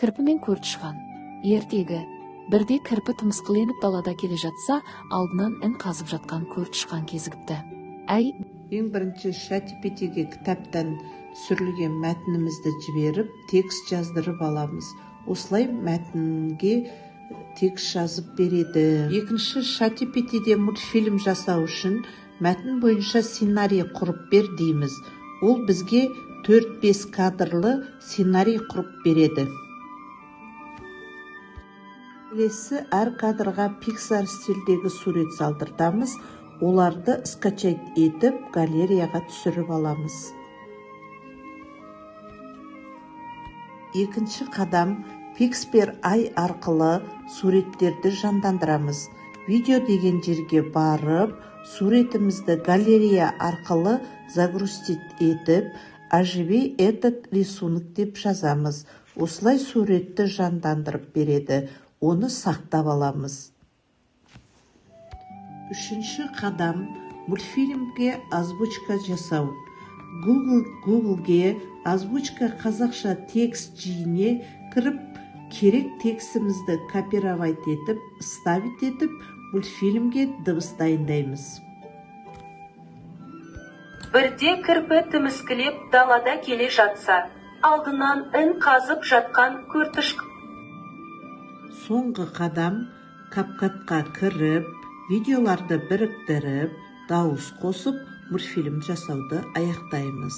Кірпі мен көртішқан. Ертегі. Бірде кірпі тымысқыленіп далада келе жатса, алдынан ін қазып жатқан көртішқан кезігіпті. Әй, ең бірінші ChatGPT-ге кітаптан түсірілген мәтінімізді жіберіп, текст жаздырып аламыз. Осылай мәтінге текст жазып береді. Екінші, ChatGPT-де мультфильм жасау үшін мәтін бойынша сценарий құрып бер дейміз. Ол бізге 4-5 кадрлы сценарий құрып береді. Келесі, әр кадрға Pixar стилдегі сурет салдыртамыз. Оларды скачать етіп, галереяға түсіріп аламыз. Екінші қадам, Pixar арқылы суреттерді жандандырамыз. Видео деген жерге барып, суретімізді галерея арқылы загрузить етіп, оживи этот рисунок деп жазамыз. Осылай суретті жандандырып береді. Оны сақтап аламыз. Үшінші қадам, мультфильмге озвучка жасау. Google'ге озвучка қазақша текст жиіне кіріп, керек текстімізді копировать етіп, ставить етіп, мультфильмге дыбыс дайындаймыз. Бірде кірпі тіміскілеп далада келе жатса, алдынан ін қазып жатқан көртішқан. Соңғы қадам, CapCut'қа кіріп, видеоларды біріктіріп, дауыс қосып, мультфильм жасауды аяқтаймыз.